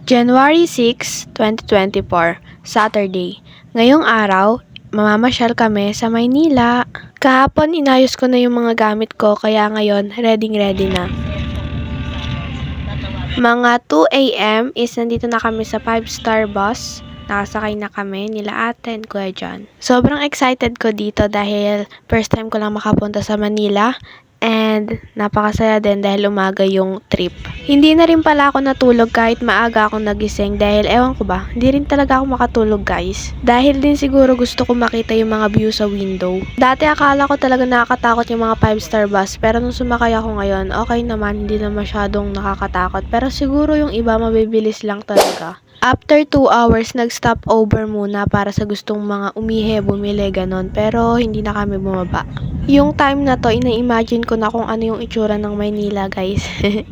January 6, 2024, Saturday. Ngayong araw, mamamasyal kami sa Maynila. Kahapon inayos ko na yung mga gamit ko kaya ngayon ready na. Mga 2 a.m. is nandito na kami sa 5-star bus. Nakasakay na kami nila ate and Kuya John. Sobrang excited ko dito dahil first time ko lang makapunta sa Manila. And napakasaya din dahil umaga yung trip. Hindi na rin pala ako natulog kahit maaga akong nagising dahil ewan ko ba, hindi rin talaga ako makatulog guys. Dahil din siguro gusto ko makita yung mga view sa window. Dati akala ko talaga nakakatakot yung mga 5-star bus pero nung sumakay ako ngayon, okay naman, hindi na masyadong nakakatakot. Pero siguro yung iba mabibilis lang talaga. After 2 hours, nag-stop over muna para sa gustong mga umihe, bumili, ganon. Pero hindi na kami bumaba. Yung time na to, ina-imagine ko na kung ano yung itsura ng Maynila, guys.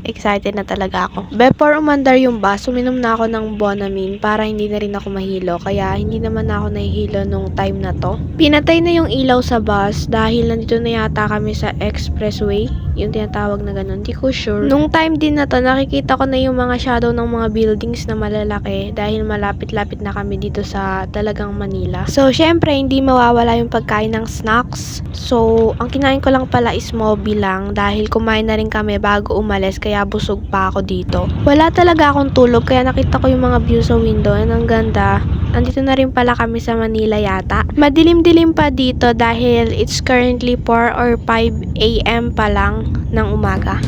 Excited na talaga ako. Before umandar yung bus, uminom na ako ng Bonamine para hindi na rin ako mahilo. Kaya hindi naman ako nahihilo nung time na to. Pinatay na yung ilaw sa bus dahil nandito na yata kami sa expressway. Yung tinatawag na ganon, di ko sure. Nung time din na to, nakikita ko na yung mga shadow ng mga buildings na malalaki dahil malapit-lapit na kami dito sa talagang Manila. So, syempre, hindi mawawala yung pagkain ng snacks. So, ang kinain ko lang pala is Moby lang dahil kumain na rin kami bago umalis kaya busog pa ako dito. Wala talaga akong tulog kaya nakita ko yung mga view sa window and ang ganda. Nandito na rin pala kami sa Manila yata. Madilim-dilim pa dito dahil it's currently 4 or 5 a.m. pa lang ng umaga.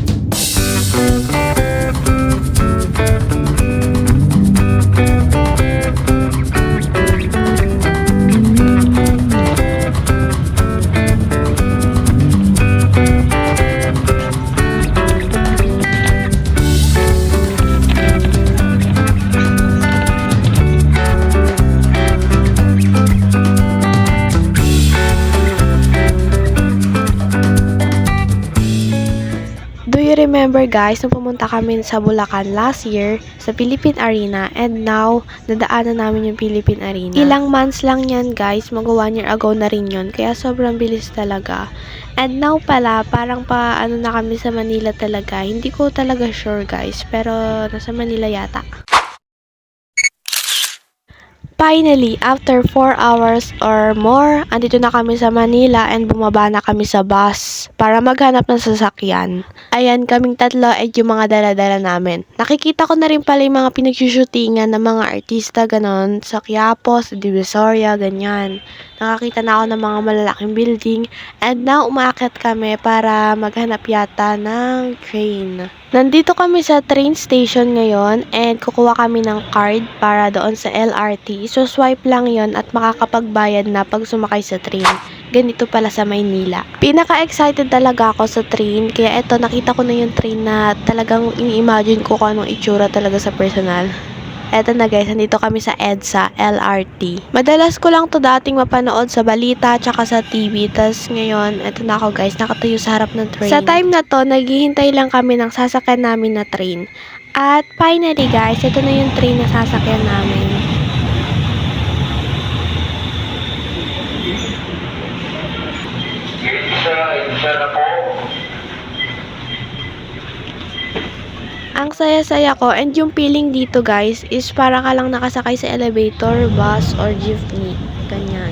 Do you remember guys, nung pumunta kami sa Bulacan last year sa Philippine Arena and now, nadaanan namin yung Philippine Arena. Ilang months lang yan guys, mag 1 year ago na rin yun, kaya sobrang bilis talaga. And now pala, parang ano na kami sa Manila talaga, hindi ko talaga sure guys, pero nasa Manila yata. Finally, after 4 hours or more, andito na kami sa Manila and bumaba na kami sa bus para maghanap ng sasakyan. Ayan, kaming tatlo ay yung mga dala-dala namin. Nakikita ko na rin pala yung mga pinagsushootingan ng mga artista, ganon, sa Quiapo, sa Divisoria, ganyan. Nakakita na ako ng mga malalaking building and now umaakyat kami para maghanap yata ng train. Nandito kami sa train station ngayon and kukuha kami ng card para doon sa LRT. So swipe lang yon at makakapagbayad na pag sumakay sa train. Ganito pala sa Maynila. Pinaka-excited talaga ako sa train kaya eto nakita ko na yung train na talagang ini-imagine ko kung anong itsura talaga sa personal. Eto na guys, nandito kami sa EDSA, LRT. Madalas ko lang to dating mapanood sa balita tsaka sa TV. Tas ngayon, eto na ako guys, nakatayo sa harap ng train. Sa time na to, naghihintay lang kami ng sasakyan namin na train. At finally guys, ito na yung train na sasakyan namin. Isa na po. Ang saya-saya ko and yung feeling dito guys is para ka lang nakasakay sa elevator, bus, or jeepney. Ganyan.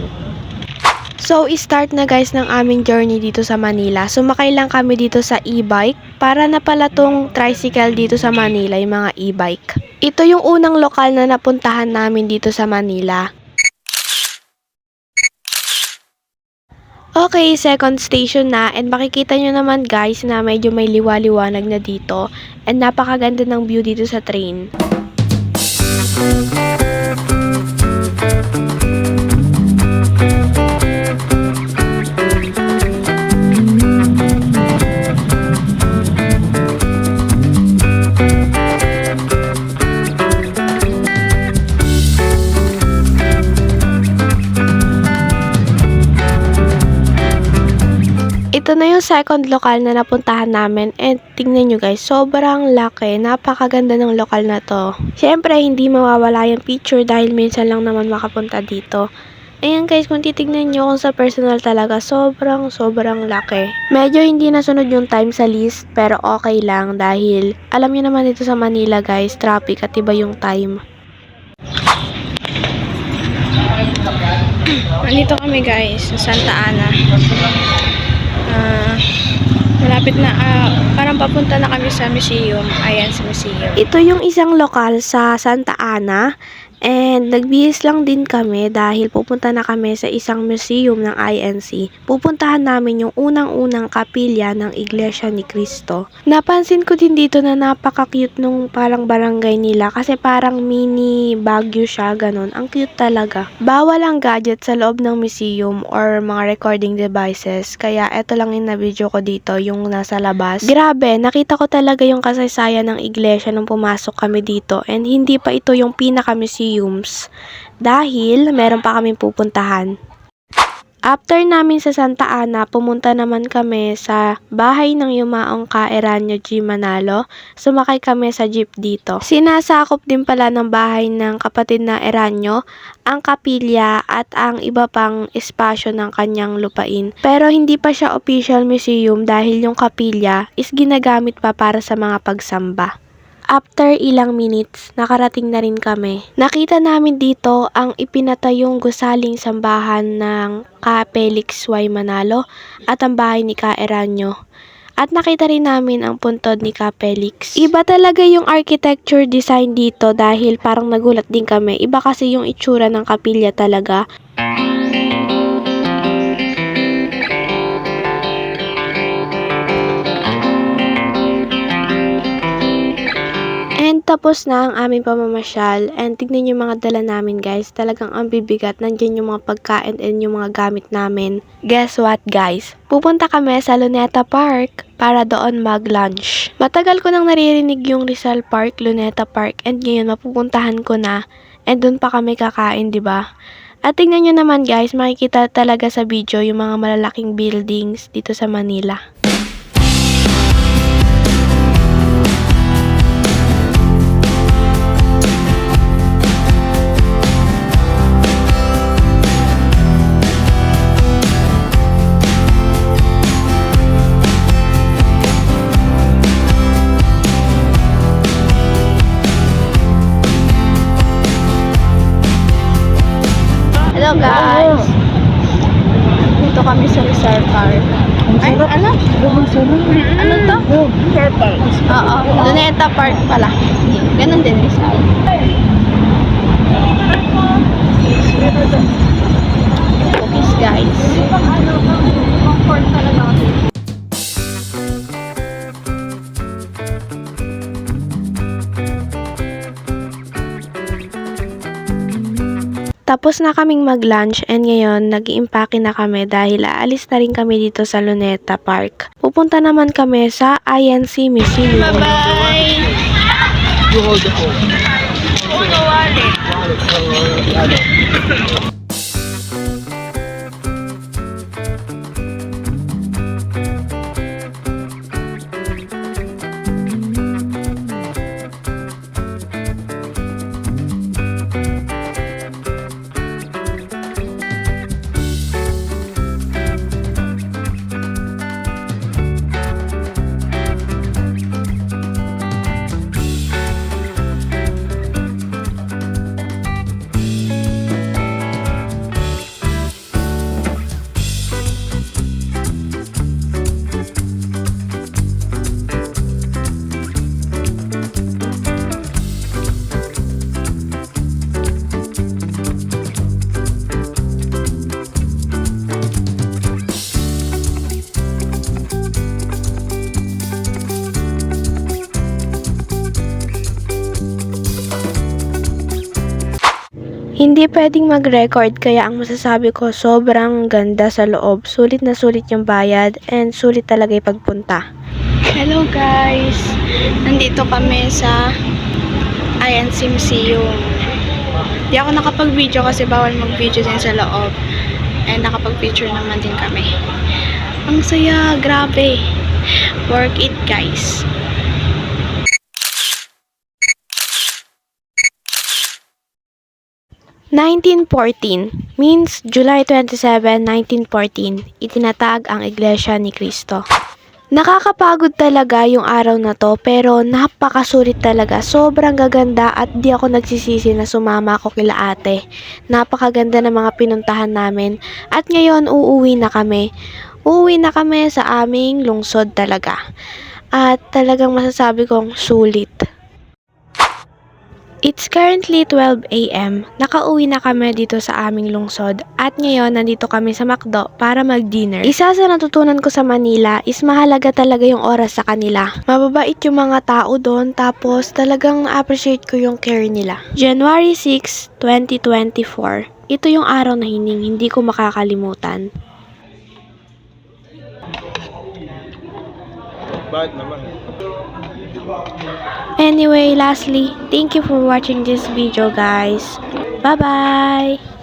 So, start na guys ng aming journey dito sa Manila. Sumakay lang kami dito sa e-bike para na pala tong tricycle dito sa Manila, yung mga e-bike. Ito yung unang lokal na napuntahan namin dito sa Manila. Okay, second station na and makikita nyo naman guys na medyo may liwa-liwanag na dito and napakaganda ng view dito sa train. Ito na yung second lokal na napuntahan namin and tingnan nyo guys, sobrang laki, napakaganda ng lokal na to. Siyempre, hindi mawawala yung picture dahil minsan lang naman makapunta dito. Ayan guys, kung titignan nyo kung sa personal talaga, sobrang laki. Medyo hindi nasunod yung time sa list, pero okay lang dahil alam niyo naman dito sa Manila guys, traffic at iba yung time. Nandito kami guys sa Santa Ana. Malapit na, parang papunta na kami sa museum. Ayan sa museum. Ito yung isang lokal sa Santa Ana. And nagbihis lang din kami dahil pupunta na kami sa isang museum ng INC. Pupuntahan namin yung unang-unang kapilya ng Iglesia ni Cristo. Napansin ko din dito na napaka-cute nung parang barangay nila kasi parang mini Baguio siya, ganun. Ang cute talaga. Bawal ang gadget sa loob ng museum or mga recording devices. Kaya eto lang yung na-video ko dito, yung nasa labas. Grabe, nakita ko talaga yung kasaysayan ng iglesia nung pumasok kami dito. And hindi pa ito yung pinaka-museums dahil meron pa kaming pupuntahan. After namin sa Santa Ana, pumunta naman kami sa bahay ng yumaong ka Eranio G. Manalo. Sumakay kami sa jeep dito. Sinasakop din pala ng bahay ng kapatid na Eranio ang kapilya at ang iba pang espasyo ng kanyang lupain. Pero hindi pa siya official museum dahil yung kapilya is ginagamit pa para sa mga pagsamba. After ilang minutes, nakarating na rin kami. Nakita namin dito ang ipinatayong gusaling sambahan ng Ka Felix Y. Manalo at ang bahay ni Ka Eranio. At nakita rin namin ang puntod ni Ka Felix. Iba talaga yung architecture design dito dahil parang nagulat din kami. Iba kasi yung itsura ng kapilya talaga. And tapos na ang aming pamamasyal and tignan yung mga dala namin guys, talagang ang bibigat, nandyan yung mga pagkain and yung mga gamit namin. Guess what guys? Pupunta kami sa Luneta Park para doon mag-lunch. Matagal ko nang naririnig yung Rizal Park, Luneta Park and ngayon mapupuntahan ko na and doon pa kami kakain, di ba? At tignan nyo naman guys, makikita talaga sa video yung mga malalaking buildings dito sa Manila. Hello guys! Dito kami sa Rizal Park. Ay, ano? Ano to? Rizal Park. Oo, Luneta Park pala. Ganon din, Rizal. Cookies guys. Comfort talaga ako. Tapos na kaming mag-lunch and ngayon nag-iimpake na kami dahil aalis na rin kami dito sa Luneta Park. Pupunta naman kami sa INC Museum. Bye-bye! You hold the phone. Hindi pwedeng mag-record kaya ang masasabi ko sobrang ganda sa loob. Sulit na sulit yung bayad and sulit talaga yung pagpunta. Hello guys! Nandito kami sa INC Museum. Di ako nakapag-video kasi bawal mag-video din sa loob. And nakapag-picture naman din kami. Ang saya! Grabe! Work it guys! 1914 means July 27, 1914, itinatag ang Iglesia ni Cristo. Nakakapagod talaga yung araw na to pero napakasulit talaga. Sobrang gaganda at di ako nagsisisi na sumama ako kila ate. Napakaganda ng mga pinuntahan namin at ngayon uuwi na kami. Uuwi na kami sa aming lungsod talaga. At talagang masasabi kong sulit. It's currently 12 a.m. Nakauwi na kami dito sa aming lungsod at ngayon nandito kami sa McDo para mag-dinner. Isa sa natutunan ko sa Manila is mahalaga talaga yung oras sa kanila. Mababait yung mga tao doon tapos talagang appreciate ko yung care nila. January 6, 2024. Ito yung araw na hindi ko makakalimutan. Bakit naman? Anyway, lastly, thank you for watching this video guys. Bye-bye!